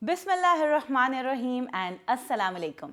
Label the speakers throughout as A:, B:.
A: Bismillahirrahmanirrahim and Assalamu alaikum.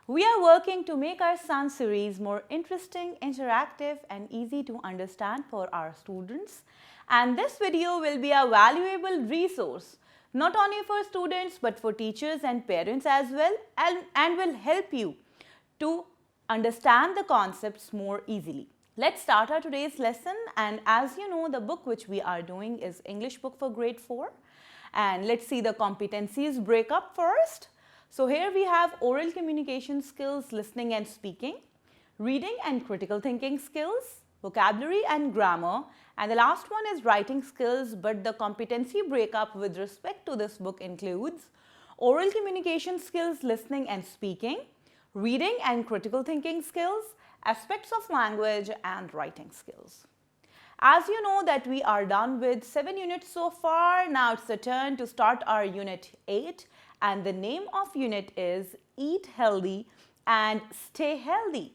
A: We are working to make our Sun series more interesting, interactive and easy to understand for our students. And this video will be a valuable resource not only for students but for teachers and parents as well, and will help you to understand the concepts more easily. Let's start our today's lesson, and as you know, the book which we are doing is English book for grade 4. And let's see the competencies breakup first. So here we have oral communication skills, listening and speaking, reading and critical thinking skills, vocabulary and grammar, and the last one is writing skills, but the competency breakup with respect to this book includes oral communication skills, listening and speaking, reading and critical thinking skills, aspects of language and writing skills. As you know that we are done with 7 units so far, now it's the turn to start our unit 8, and the name of unit is Eat Healthy and Stay Healthy.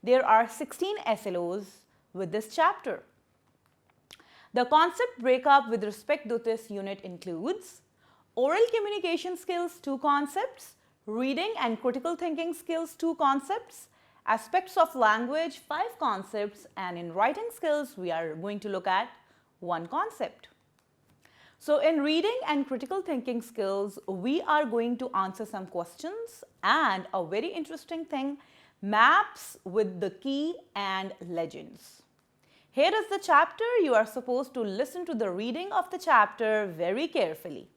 A: There are 16 SLOs with this chapter. The concept breakup with respect to this unit includes oral communication skills 2 concepts, reading and critical thinking skills 2 concepts, aspects of language 5 concepts, and in writing skills we are going to look at 1 concept. So in reading and critical thinking skills we are going to answer some questions, and a very interesting thing, maps with the key and legends. Here is the chapter. You are supposed to listen to the reading of the chapter very carefully.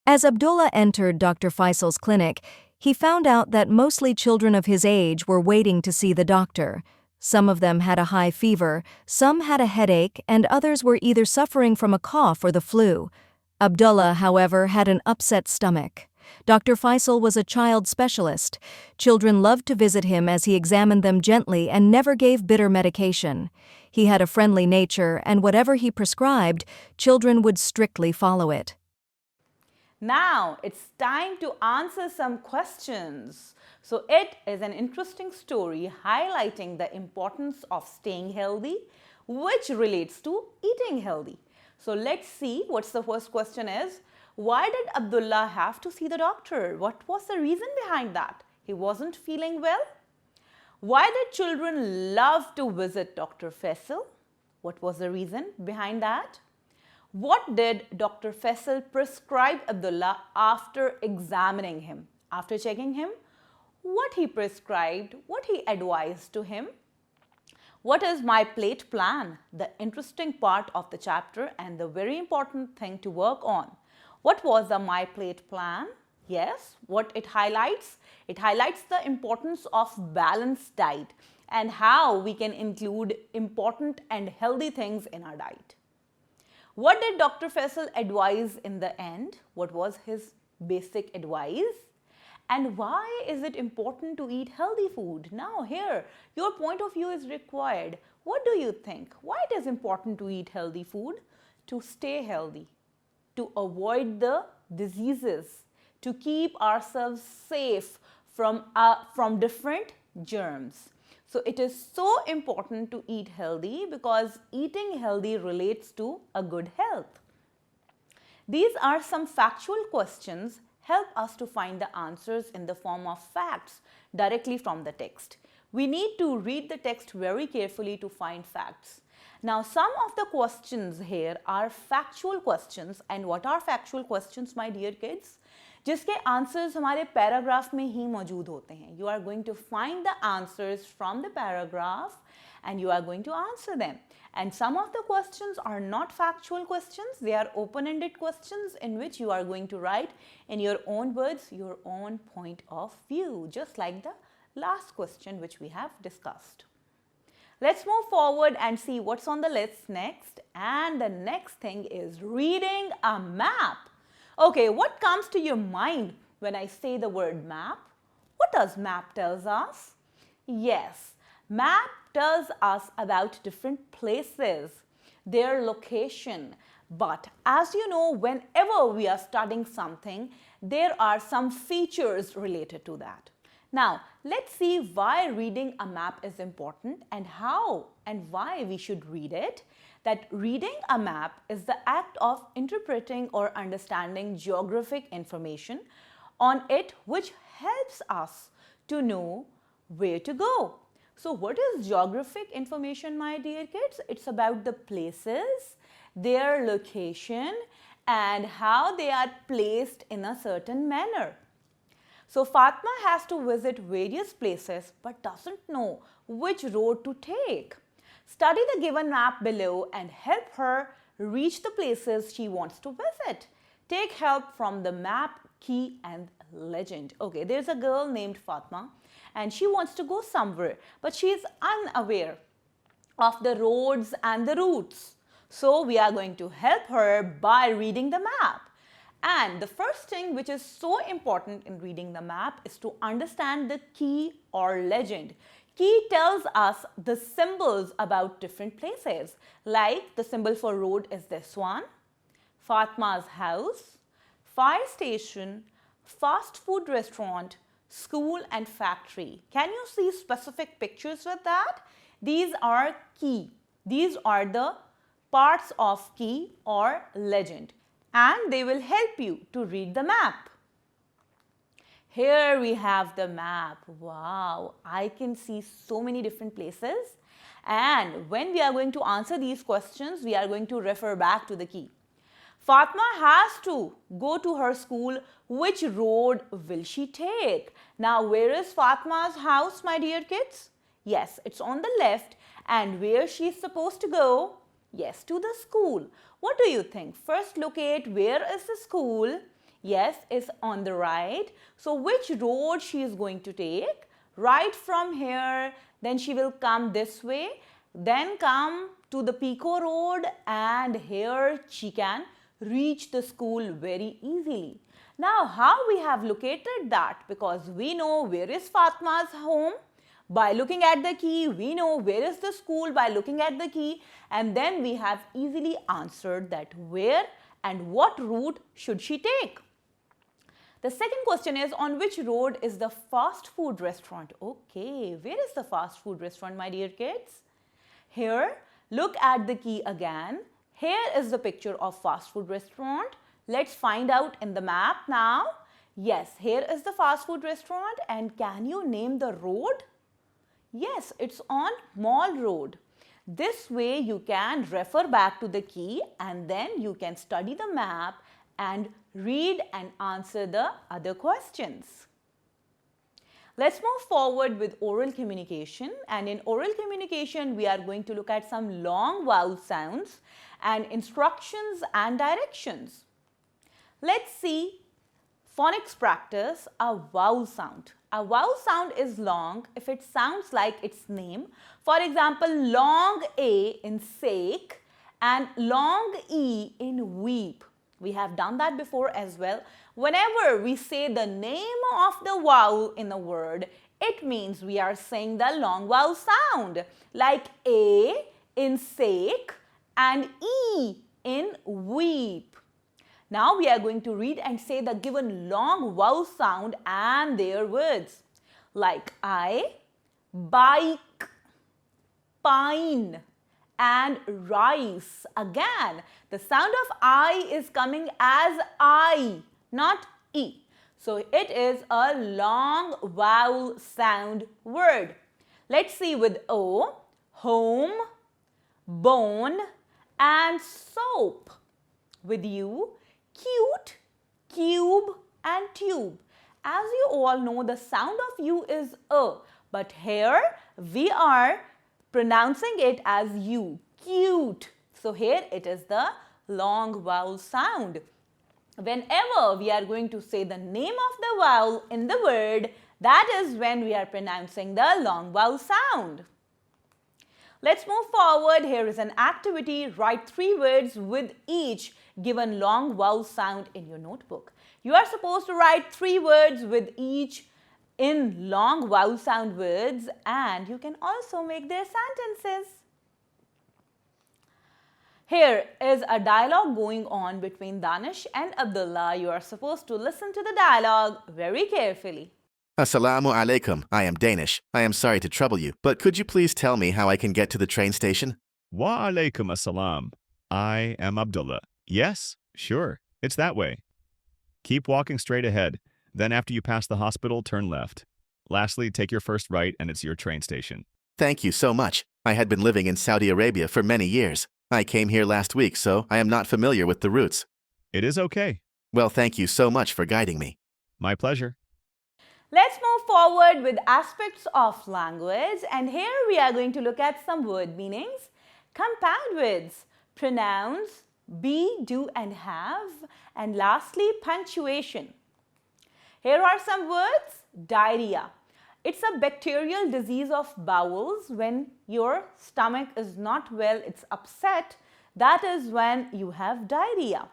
B: As Abdullah entered Dr. Faisal's clinic, he found out that mostly children of his age were waiting to see the doctor. Some of them had a high fever, some had a headache, and others were either suffering from a cough or the flu. Abdullah, however, had an upset stomach. Dr. Faisal was a child specialist. Children loved to visit him as he examined them gently and never gave bitter medication. He had a friendly nature, and whatever he prescribed, children would strictly follow it.
A: Now it's time to answer some questions. So it is an interesting story highlighting the importance of staying healthy, which relates to eating healthy. So let's see what's the first question is. Why did Abdullah have to see the doctor? What was the reason behind that? He wasn't feeling well? Why did children love to visit Dr. Faisal? What was the reason behind that? What did Dr. Faisal prescribe Abdullah after examining him? After checking him, what he prescribed, what he advised to him? What is my plate plan? The interesting part of the chapter and the very important thing to work on. What was the my plate plan? Yes, what it highlights? It highlights the importance of balanced diet and how we can include important and healthy things in our diet. What did Dr. Faisal advise in the end? What was his basic advice? And why is it important to eat healthy food? Now here, your point of view is required. What do you think? Why it is important to eat healthy food? To stay healthy, to avoid the diseases, to keep ourselves safe from different germs. So it is so important to eat healthy because eating healthy relates to a good health. These are some factual questions. Help us to find the answers in the form of facts directly from the text. We need to read the text very carefully to find facts. Now some of the questions here are factual questions, and what are factual questions, my dear kids? जिसके answers हमारे paragraph में ही मौजूद होते हैं. You are going to find the answers from the paragraph and you are going to answer them. And some of the questions are not factual questions, they are open-ended questions in which you are going to write in your own words, your own point of view, just like the last question which we have discussed. Let's move forward and see what's on the list next. And the next thing is reading a map. Okay, what comes to your mind when I say the word map? What does map tells us? Yes, map tells us about different places, their location. But as you know, whenever we are studying something, there are some features related to that. Now, let's see why reading a map is important and how and why we should read it. that reading a map is the act of interpreting or understanding geographic information on it, which helps us to know where to go. So what is geographic information, my dear kids? It's about the places, their location, and how they are placed in a certain manner. So Fatma has to visit various places but doesn't know which road to take. Study the given map below and help her reach the places she wants to visit. Take help from the map, key and legend. Okay, there's a girl named Fatma and she wants to go somewhere, but she is unaware of the roads and the routes. So we are going to help her by reading the map. And the first thing which is so important in reading the map is to understand the key or legend. Key tells us the symbols about different places. Like the symbol for road is this one, Fatma's house, fire station, fast food restaurant, school and factory. Can you see specific pictures with that? These are key. These are the parts of key or legend, and they will help you to read the map. Here we have the map. Wow, I can see so many different places, and when we are going to answer these questions, we are going to refer back to the key. Fatma has to go to her school. Which road will she take? Now, where is Fatma's house, my dear kids? Yes, it's on the left. And where she is supposed to go? Yes, to the school. What do you think? First locate where is the school. Yes, it's on the right. So which road she is going to take? Right from here, then she will come this way, then come to the Pico Road, and here she can reach the school very easily. Now, how we have located that? Because we know where is Fatma's home. By looking at the key, we know where is the school by looking at the key, and then we have easily answered that where and what route should she take. The second question is, on which road is the fast food restaurant? Okay, where is the fast food restaurant, my dear kids? Here, look at the key again. Here is the picture of fast food restaurant. Let's find out in the map now. Yes, here is the fast food restaurant, and can you name the road? Yes, it's on Mall Road. This way you can refer back to the key and then you can study the map and read and answer the other questions. Let's move forward with oral communication, and in oral communication we are going to look at some long vowel sounds and instructions and directions. Let's see phonics practice, a vowel sound. A vowel sound is long if it sounds like its name. For example, long A in sake and long E in weep. We have done that before as well. Whenever we say the name of the vowel in a word, it means we are saying the long vowel sound, like A in sake and E in weep. Now we are going to read and say the given long vowel sound and their words, like I, bike, pine and rice. Again, the sound of I is coming as I, not E. So it is a long vowel sound word. Let's see with O, home, bone and soap. With U, cute, cube and tube. As you all know, the sound of U is A, but here we are pronouncing it as U, cute. So here it is the long vowel sound. Whenever we are going to say the name of the vowel in the word, that is when we are pronouncing the long vowel sound. Let's move forward. Here is an activity. Write 3 words with each given long vowel sound in your notebook. You are supposed to write 3 words with each in long vowel sound words, and you can also make their sentences. Here is a dialogue going on between Danish and Abdullah. You are supposed to listen to the dialogue very carefully.
C: Assalamu alaikum. I am Danish. I am sorry to trouble you, but could you please tell me how I can get to the train station? Wa alaikum assalam. I am Abdullah. Yes, sure, it's that way. Keep walking straight ahead. Then after you pass the hospital, turn left. Lastly, take your first right and it's your train station.
D: Thank you so much. I had been living in Saudi Arabia for many years. I came here last week, so I am not familiar with the routes.
C: It is okay.
D: Well, thank you so much for guiding me.
C: My pleasure.
A: Let's move forward with aspects of language, and here we are going to look at some word meanings, compound words, pronouns, be, do and have, and lastly punctuation. Here are some words. Diarrhea. It's a bacterial disease of bowels. When your stomach is not well, it's upset. That is when you have diarrhea.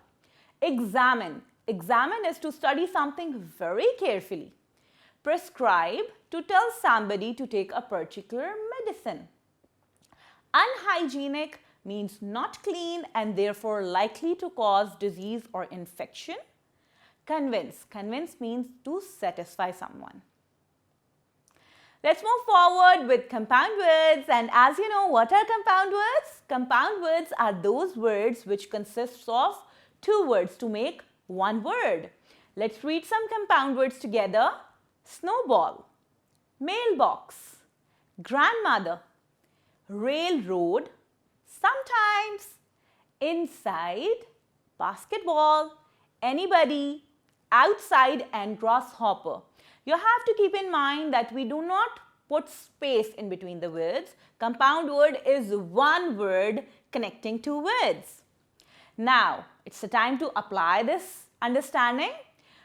A: Examine. Examine is to study something very carefully. Prescribe, to tell somebody to take a particular medicine. Unhygienic means not clean and therefore likely to cause disease or infection. Convince. Convince means to satisfy someone. Let's move forward with compound words, and as you know, what are compound words? Compound words are those words which consists of two words to make one word. Let's read some compound words together. Snowball, mailbox, grandmother, railroad, sometimes, inside, basketball, anybody, outside and grasshopper. You have to keep in mind that we do not put space in between the words. Compound word is one word connecting two words. Now, it's the time to apply this understanding.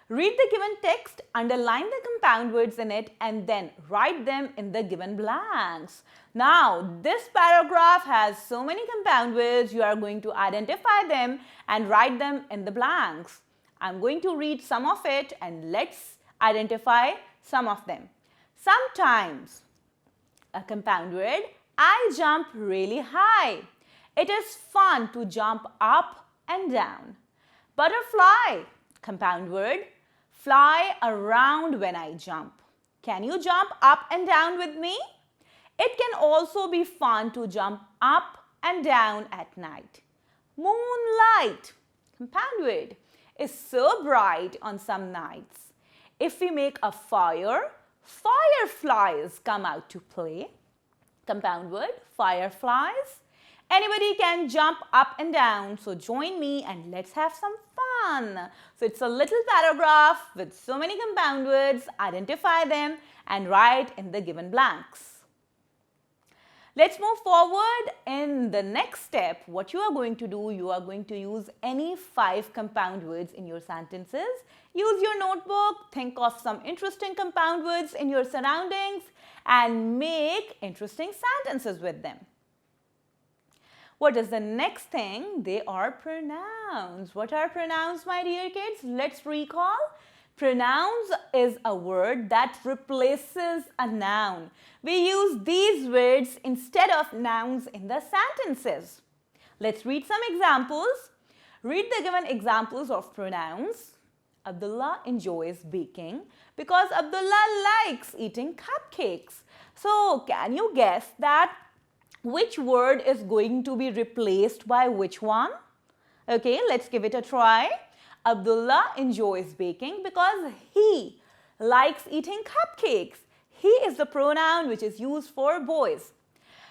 A: Read the given text, underline the compound words in it, and then write them in the given blanks. Now, this paragraph has so many compound words, you are going to identify them and write them in the blanks. I'm going to read some of it and let's identify some of them. Sometimes, a compound word, I jump really high. It is fun to jump up and down. Butterfly, compound word, fly around when I jump. Can you jump up and down with me? It can also be fun to jump up and down at night. Moonlight, compound word, is so bright on some nights. If we make a fire, fireflies come out to play. Compound word, fireflies. Anybody can jump up and down, so join me and let's have some fun. So it's a little paragraph with so many compound words. Identify them and write in the given blanks. Let's move forward. In the next step, what you are going to do, you are going to use any 5 compound words in your sentences. Use your notebook, think of some interesting compound words in your surroundings and make interesting sentences with them. What is the next thing? They are pronouns. What are pronouns, my dear kids? Let's recall. Pronouns is a word that replaces a noun. We use these words instead of nouns in the sentences. Let's read some examples. Read the given examples of pronouns. Abdullah enjoys baking because Abdullah likes eating cupcakes. So, can you guess that which word is going to be replaced by which one? Okay, let's give it a try. Abdullah enjoys baking because he likes eating cupcakes. He is the pronoun which is used for boys.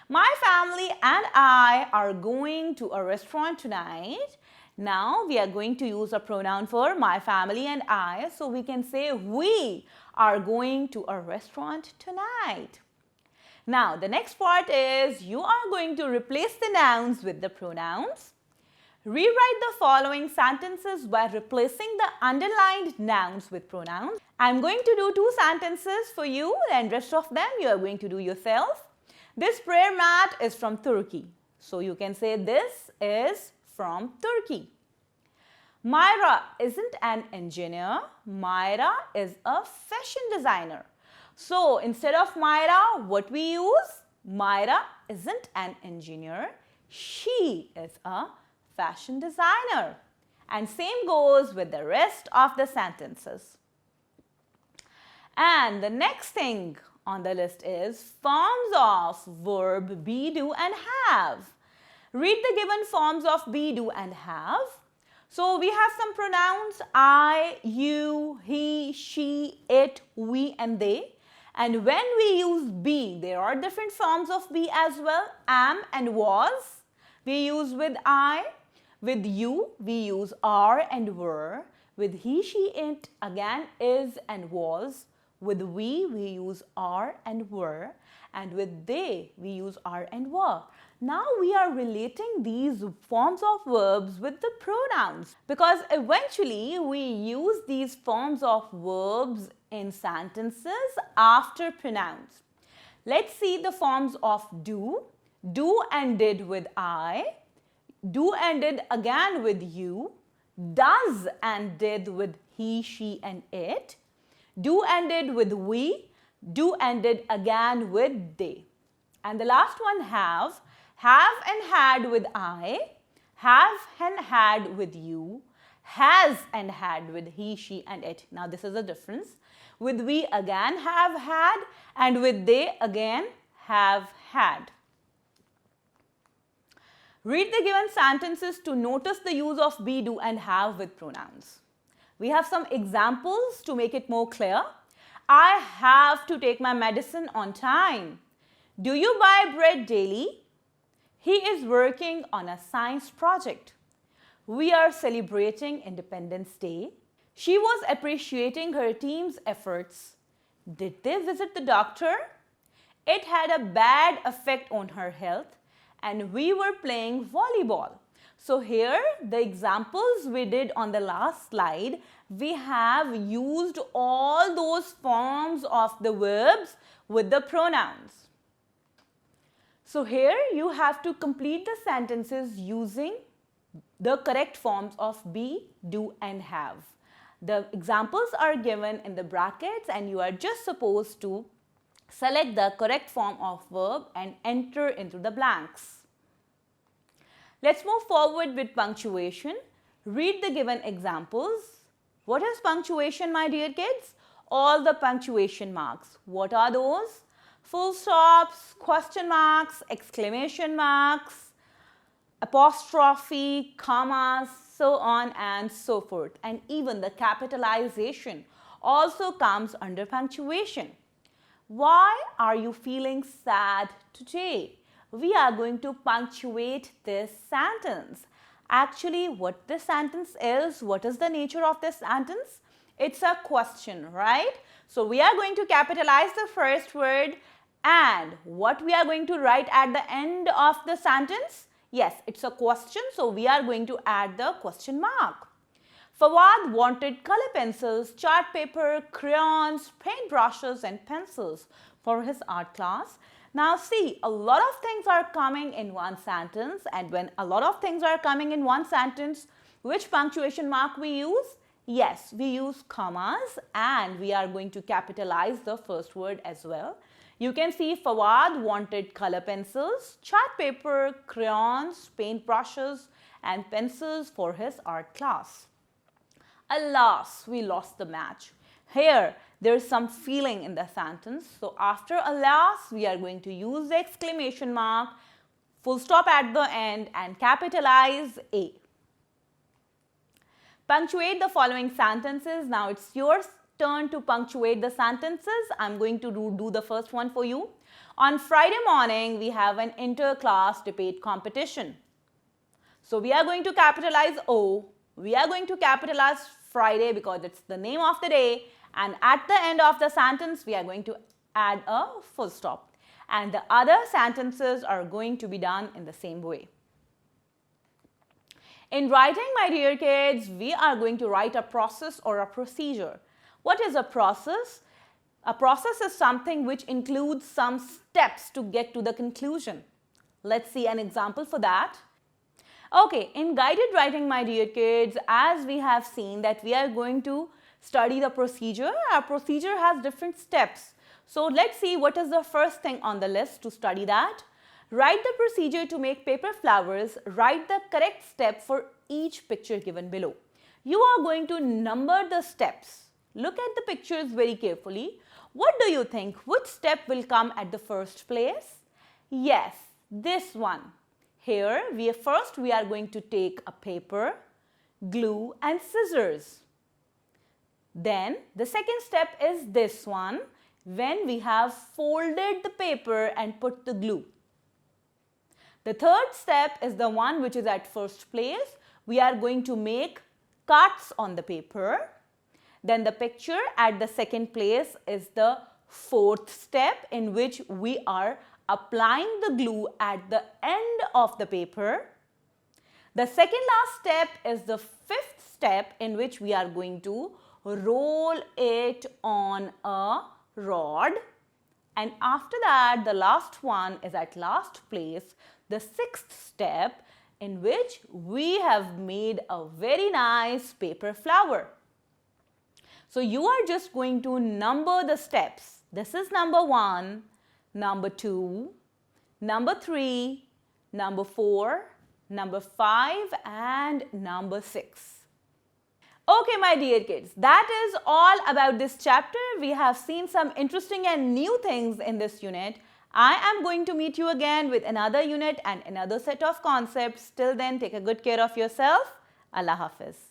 A: My family and I are going to a restaurant tonight. Now we are going to use a pronoun for my family and I. So we can say we are going to a restaurant tonight. Now the next part is you are going to replace the nouns with the pronouns. Rewrite the following sentences by replacing the underlined nouns with pronouns. I'm going to do 2 sentences for you and rest of them you are going to do yourself. This prayer mat is from Turkey. So you can say this is from Turkey. Myra isn't an engineer. Myra is a fashion designer. So instead of Myra, what we use? Myra isn't an engineer. She is a fashion designer. And same goes with the rest of the sentences. And the next thing on the list is forms of verb be, do and have. Read the given forms of be, do and have. So we have some pronouns I, you, he, she, it, we and they. And when we use be, there are different forms of be as well. Am and was, we use with I. With you, we use are and were. With he, she, it, again is and was. With we use are and were. And with they, we use are and were. Now we are relating these forms of verbs with the pronouns because eventually we use these forms of verbs in sentences after pronouns. Let's see the forms of do. Do and did with I. Do and did again with you. Does and did with he, she and it. Do and did with we. Do and did again with they. And the last one have and had with I, have and had with you, has and had with he, she and it. Now this is a difference. With we again have had and with they again have had. Read the given sentences to notice the use of be, do and have with pronouns. We have some examples to make it more clear. I have to take my medicine on time. Do you buy bread daily? He is working on a science project. We are celebrating Independence Day. She was appreciating her team's efforts. Did they visit the doctor? It had a bad effect on her health and we were playing volleyball. So here the examples we did on the last slide, we have used all those forms of the verbs with the pronouns. So here you have to complete the sentences using the correct forms of be, do and have. The examples are given in the brackets and you are just supposed to select the correct form of verb and enter into the blanks. Let's move forward with punctuation. Read the given examples. What is punctuation, my dear kids? All the punctuation marks. What are those? Full stops, question marks, exclamation marks, apostrophe, commas, so on and so forth. And even the capitalization also comes under punctuation. Why are you feeling sad today? We are going to punctuate this sentence. Actually, what this sentence is, what is the nature of this sentence? It's a question, right? So we are going to capitalize the first word and what we are going to write at the end of the sentence? Yes, it's a question, so we are going to add the question mark. Fawad wanted color pencils, chart paper, crayons, paintbrushes and pencils for his art class. Now see, a lot of things are coming in one sentence and when a lot of things are coming in one sentence, which punctuation mark we use? Yes, we use commas and we are going to capitalize the first word as well. You can see Fawad wanted color pencils, chart paper, crayons, paintbrushes and pencils for his art class. Alas, we lost the match. Here, there is some feeling in the sentence. So after alas, we are going to use the exclamation mark, full stop at the end and capitalize A. Punctuate the following sentences. Now it's your turn to punctuate the sentences. I'm going to do the first one for you. On Friday morning, we have an inter-class debate competition. So we are going to capitalize O. We are going to capitalize Friday because it's the name of the day. And at the end of the sentence, we are going to add a full stop. And the other sentences are going to be done in the same way. In writing, my dear kids, we are going to write a process or a procedure. What is a process? A process is something which includes some steps to get to the conclusion. Let's see an example for that. Okay, in guided writing, my dear kids, as we have seen that we are going to study the procedure. Our procedure has different steps. So let's see what is the first thing on the list to study that. Write the procedure to make paper flowers. Write the correct step for each picture given below. You are going to number the steps. Look at the pictures very carefully. What do you think? Which step will come at the first place? Yes, this one. Here, first we are going to take a paper, glue and scissors. Then the second step is this one, when we have folded the paper and put the glue. The third step is the one which is at first place. We are going to make cuts on the paper. Then the picture at the second place is the fourth step, in which we are applying the glue at the end of the paper. The second last step is the fifth step, in which we are going to roll it on a rod. And after that, the last one is at last place, the sixth step, in which we have made a very nice paper flower. So you are just going to number the steps. This is number 1, number 2, number 3, number 4, number 5 and number 6. Okay, my dear kids, that is all about this chapter. We have seen some interesting and new things in this unit. I am going to meet you again with another unit and another set of concepts. Till then, take a good care of yourself. Allah Hafiz.